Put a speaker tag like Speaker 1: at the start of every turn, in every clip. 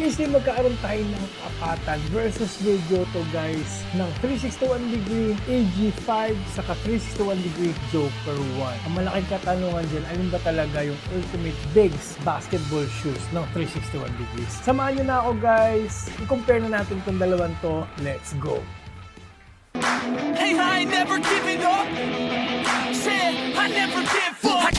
Speaker 1: Obviously, magkaaroon tayo ng kapatan versus Yoto guys ng 361 degree AG5 saka 361 degree Joker 1. Ang malaking katanungan dyan, alin ba talaga yung ultimate bigs basketball shoes ng 361 degrees? Samahan nyo na ako guys, i-compare na natin itong dalawang to. Let's go!
Speaker 2: Hey, I ain't never giving up. Said I never give up.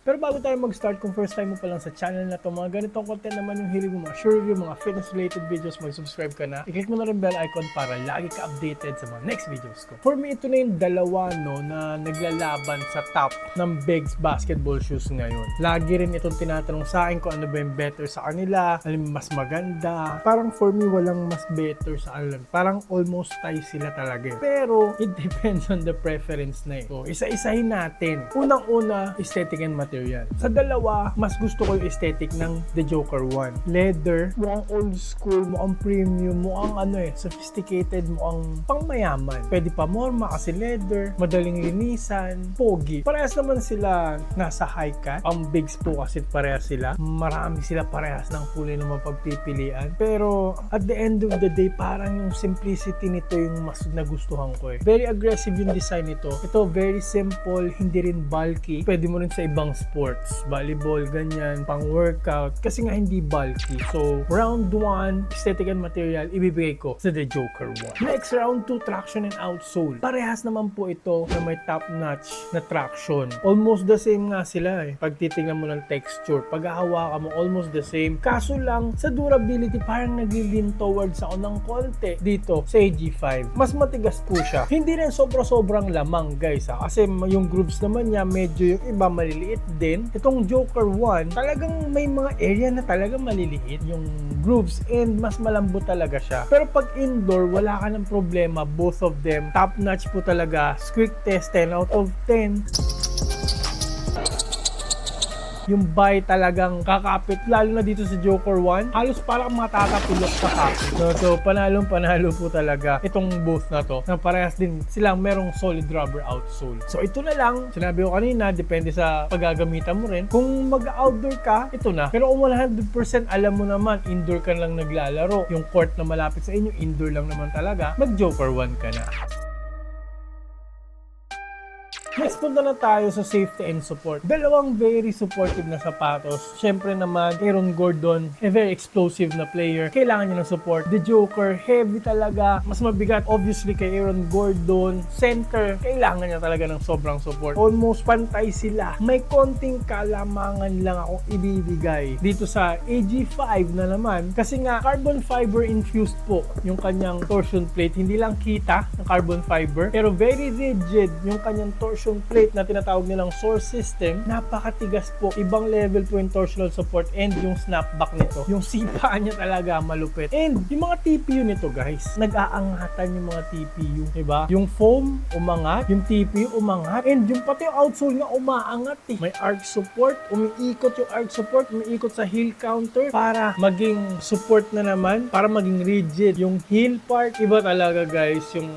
Speaker 1: Pero bago tayo mag-start, kung first time mo pa lang sa channel na to, mga ganitong content naman yung hilig mo, mga sure review, mga fitness-related videos, mag-subscribe ka na. I-click mo na rin bell icon para lagi ka updated sa mga next videos ko. For me, ito na yung dalawa na naglalaban sa top ng bigs basketball shoes ngayon. Lagi rin itong tinatanong sa akin kung ano ba yung better sa kanila, alin mas maganda. Parang for me, walang mas better sa kanila. Parang almost tie sila talaga. Pero, it depends on the preference na eh. So, isa-isahin natin. Unang-una, aesthetic and material. Sa dalawa, mas gusto ko yung aesthetic ng The Joker 1. Leather, mukhang old school, mukhang premium, mukhang sophisticated, mukhang pangmayaman. Pwede pa morma kasi leather, madaling linisan, pogi. Parehas naman sila nasa high cut. Ang bigs po kasi parehas sila. Marami sila parehas ng kulay na mapagpipilian. Pero at the end of the day, parang yung simplicity nito yung mas nagustuhan ko eh. Very aggressive yung design nito. Ito very simple, hindi rin bulky. Pwede mo rin sa ibang sports, volleyball, ganyan, pang workout, kasi nga hindi bulky. So, round 1, aesthetic and material, ibibigay ko sa The Joker 1. Next, round 2, traction and outsole. Parehas naman po ito na may top-notch na traction. Almost the same nga sila eh. Pag titingnan mo ng texture, pag hahawakan mo, almost the same. Kaso lang, sa durability, parang nagli-lean towards ako ng konti dito sa AG5. Mas matigas po siya. Hindi rin sobra-sobrang lamang, guys ha. Kasi yung grooves naman niya, medyo yung iba maliliit din. Itong Joker 1, talagang may mga area na talagang maliliit yung grooves and mas malambot talaga siya. Pero pag indoor, wala ka ng problema. Both of them, top notch po talaga. Squeak test, 10 out of 10. Yung buy talagang kakapit, lalo na dito sa Joker 1, halos parang matatapulok sa kapit. So panalo po talaga itong both na to, na parehas din silang merong solid rubber outsole. So ito na lang, sinabi ko kanina, depende sa paggagamitan mo rin. Kung mag-outdoor ka, ito na. Pero kung 100% alam mo naman, indoor ka lang naglalaro, yung court na malapit sa inyo, indoor lang naman talaga, mag-Joker 1 ka na. Next, punta na tayo sa safety and support. Dalawang very supportive na sapatos. Siyempre naman, Aaron Gordon, a very explosive na player. Kailangan niya ng support. The Joker, heavy talaga. Mas mabigat, obviously, kay Aaron Gordon. Center, kailangan niya talaga ng sobrang support. Almost pantay sila. May konting kalamangan lang akong ibibigay dito sa AG5 na naman. Kasi nga, carbon fiber infused po yung kanyang torsion plate. Hindi lang kita ng carbon fiber, pero very rigid yung kanyang torsion plate na tinatawag nilang source system. Napakatigas po. Ibang level po yung torsional support and yung snapback nito. Yung sipa niya talaga malupit. And yung mga TPU nito guys, nag-aangatan yung mga TPU. Diba? Yung foam, umangat. Yung TPU, umangat. And yung pati yung outsole nga, umaangat eh. May arc support. Umiikot yung arc support. Umiikot sa heel counter para maging support na naman. Para maging rigid. Yung heel part, iba talaga guys yung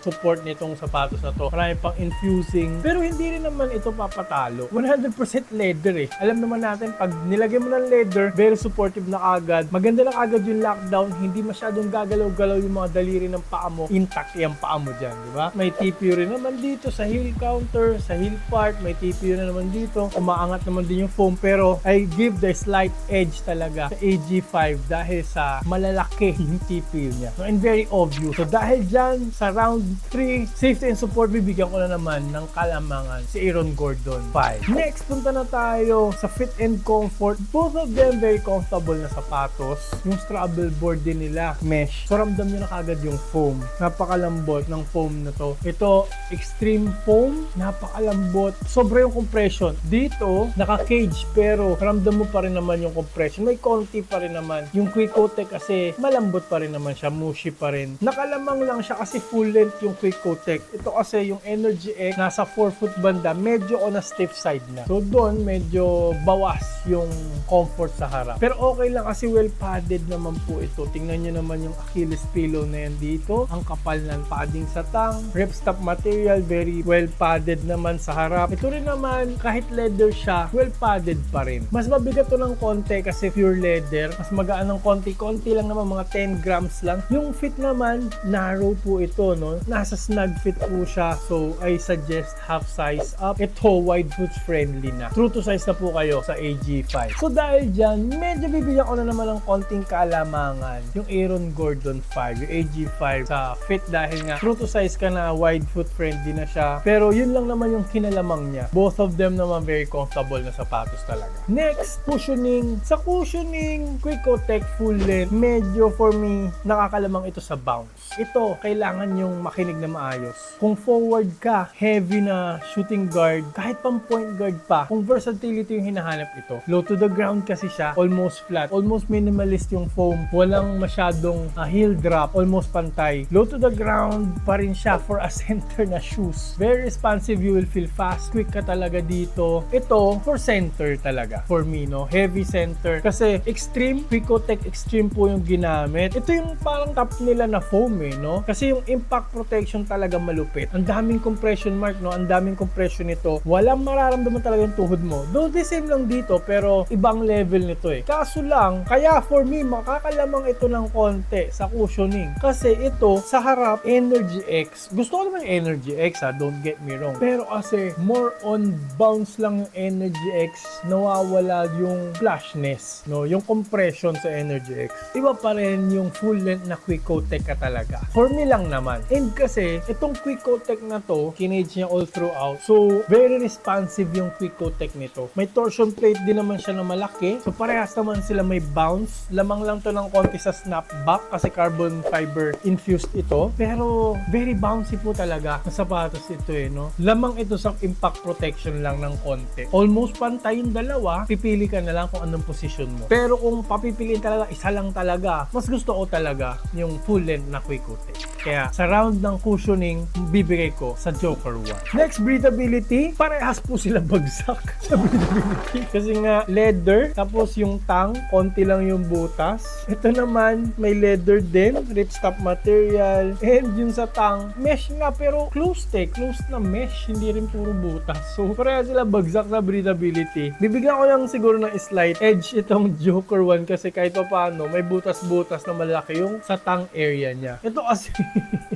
Speaker 1: support nitong sapatos na to. Marami pang infusing. Pero hindi rin naman ito papatalo. 100% leather eh. Alam naman natin, pag nilagay mo ng leather, very supportive na agad. Maganda lang agad yung lockdown. Hindi masyadong gagalaw-galaw yung mga daliri ng paa mo. Intact yung paa mo dyan, di ba? May TPU rin naman dito sa heel counter, sa heel part. May TPU na naman dito. Umaangat naman din yung foam. Pero I give the slight edge talaga sa AG5 dahil sa malalaki yung TPU niya. So, and very obvious. So dahil dyan, sa round 3, safety and support, bibigyan ko na naman ng kalamangan si Aaron Gordon 5. Next, punta na tayo sa fit and comfort. Both of them very comfortable na sapatos. Yung straddle board din nila, mesh. So ramdam nyo na kagad yung foam. Napakalambot ng foam na to. Ito, extreme foam. Napakalambot. Sobra yung compression. Dito, naka-cage pero ramdam mo pa rin naman yung compression. May konti pa rin naman. Yung Quick Kote kasi malambot pa rin naman siya. Mushy pa rin. Nakalamang lang siya kasi full length yung Quick Coat Tech. Ito kasi yung Energy X nasa 4-foot banda, medyo on a stiff side na. So doon medyo bawas yung comfort sa harap. Pero okay lang kasi well padded naman po ito. Tingnan nyo naman yung Achilles pillow na yan dito. Ang kapal ng padding sa tang. Ripstop material, very well padded naman sa harap. Ito rin naman, kahit leather siya, well padded pa rin. Mas mabigat to ng konti kasi pure leather. Mas magaan ng konti-konti lang naman, mga 10 grams lang. Yung fit naman, narrow po ito, no? Nasa snug fit po siya. So, I suggest half size up. Ito, wide foot friendly na. True to size na po kayo sa AG5. So, dahil dyan, medyo bibigyan ko na naman ng konting kaalamangan. Yung Aaron Gordon 5, yung AG5 sa fit dahil nga true to size ka na, wide foot friendly na siya. Pero yun lang naman yung kinalamang niya. Both of them naman very comfortable na sapatos talaga. Next, cushioning. Sa cushioning, Quick Coat Tech full length, medyo for me, nakakalamang ito sa bounce. Ito, kailangan yung makinig na maayos. Kung forward ka, heavy na shooting guard, kahit pang point guard pa, kung versatility yung hinahanap ito. Low to the ground kasi siya, almost flat, almost minimalist yung foam, walang masyadong heel drop, almost pantay. Low to the ground pa rin siya for a center na shoes. Very responsive, you will feel fast, quick ka talaga dito. Ito, for center talaga. For me, no? Heavy center. Kasi extreme, Quick Coat Tech Extreme po yung ginamit. Ito yung parang top nila na foam no? Kasi yung impact protection talaga malupit. Ang daming compression mark, no? Ang daming compression nito. Walang mararamdaman talaga yung tuhod mo. Though the same lang dito, pero ibang level nito eh. Kaso lang, kaya for me, makakalamang ito ng konti sa cushioning. Kasi ito, sa harap, Energy X. Gusto ko naman yung Energy X, ha? Don't get me wrong. Pero kasi, more on bounce lang yung Energy X, nawawala yung flashness, no? Yung compression sa Energy X. Iba pa rin yung full length na Quick Coat Tech ka talaga. For me lang naman. And kasi, itong Quick Coat Tech na to, kinage niya all throughout. So, very responsive yung Quick Coat Tech nito. May torsion plate din naman siya na malaki. So, parehas naman sila may bounce. Lamang lang to ng konti sa snapback kasi carbon fiber infused ito. Pero, very bouncy po talaga na sapatos ito no? Lamang ito sa impact protection lang ng konti. Almost pantay yung dalawa. Pipili ka na lang kung anong position mo. Pero kung papipiliin talaga, isa lang talaga. Mas gusto ko talaga yung full length na Quick Coat Tech. Kaya sa round ng cushioning, bibigay ko sa Joker 1. Next, breathability. Parehas po sila bagsak sa breathability. Kasi nga, leather. Tapos yung tang, konti lang yung butas. Ito naman, may leather din. Ripstop material. And yung sa tang, mesh nga pero closed closed na mesh. Hindi rin puro butas. So, parehas sila bagsak sa breathability. Bibigyan ko lang siguro ng slight edge itong Joker 1 kasi kahit pa paano, may butas-butas na malaki yung sa tang area niya. Ito kasi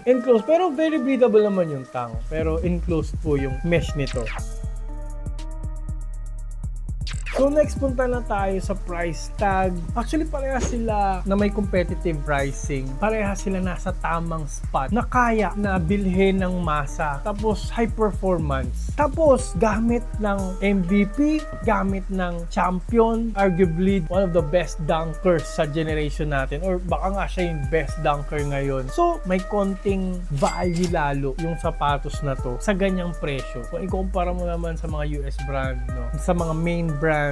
Speaker 1: enclosed, pero very breathable naman yung tang. Pero enclosed po yung mesh nito. So next, punta na tayo sa price tag. Actually, parehas sila na may competitive pricing. Parehas sila nasa tamang spot na kaya na bilhin ng masa. Tapos high performance. Tapos gamit ng MVP, gamit ng champion, arguably one of the best dunkers sa generation natin. Or baka nga siya yung best dunker ngayon. So may konting value lalo yung sapatos na to sa ganyang presyo. Kung ikumpara mo naman sa mga US brand, no? Sa mga main brand,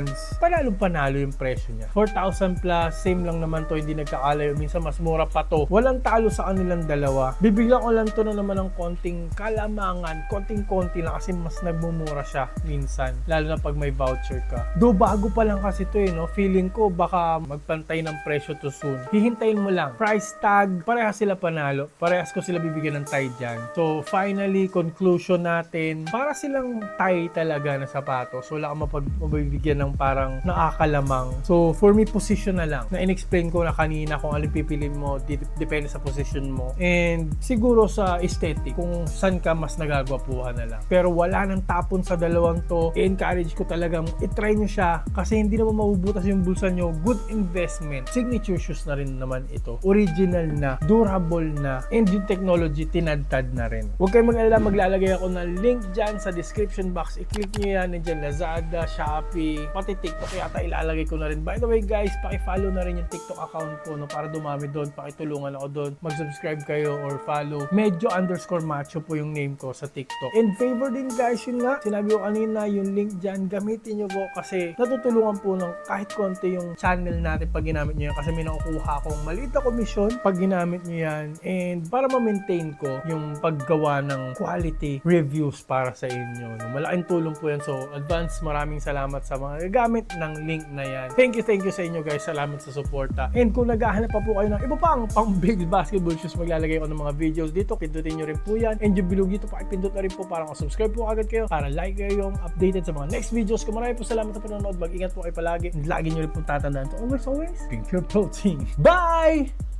Speaker 1: panalo yung presyo niya. 4,000 plus, same lang naman to, hindi nagkakalayo. Minsan mas mura pa to. Walang talo sa kanilang dalawa. Bibigyan ko lang to na naman ng konting kalamangan, konting-konti lang kasi mas nagmumura siya minsan. Lalo na pag may voucher ka. Do bago pa lang kasi to no? Feeling ko baka magpantay ng presyo to soon. Hihintayin mo lang. Price tag, parehas sila panalo. Parehas ko sila bibigyan ng tie dyan. So finally, conclusion natin, para silang tie talaga na sapatos. So wala kang mabibigyan ng parang nakakalamang. So, for me, position na lang. Na in-explain ko na kanina kung alin pipili mo, depende sa position mo. And siguro sa aesthetic, kung saan ka mas nagagwapuhan na lang. Pero wala nang tapon sa dalawang to. I-encourage ko talagang i-try nyo siya kasi hindi naman mabubutas yung bulsa nyo. Good investment. Signature shoes na rin naman ito. Original na, durable na, and yung technology, tinadtad na rin. Huwag kayong mag-alala, maglalagay ako ng link dyan sa description box. I-click nyo yan, nandiyan Lazada, Shopee, pati TikTok yata ilalagay ko na rin. By the way guys, paki-follow na rin yung TikTok account ko, no, para dumami doon, pakitulungan ako doon. Mag-subscribe kayo or follow. Medyo_macho po yung name ko sa TikTok. And favor din guys, yun nga, sinabi ko kanina, yung link dyan, gamitin nyo po kasi natutulungan po ng kahit konti yung channel natin pag ginamit nyo yan, kasi may nakukuha akong maliit na komisyon pag ginamit nyo yan, and para ma-maintain ko yung paggawa ng quality reviews para sa inyo, no? Malaking tulong po yan. So advance, maraming salamat sa mga gagamit ng link na yan. Thank you sa inyo guys, salamat sa suporta. And kung naghahanap pa po kayo ng iba pang big basketball shoes, maglalagay ko ng mga videos dito, pindutin nyo rin po yan, and yung bilog dito, pakipindot na rin po para subscribe po agad kayo, para like kayo yung updated sa mga next videos ko. Maraming po salamat sa panonood, mag-ingat po kayo palagi, and lagi nyo rin po tatandaan to always drink your protein. Bye!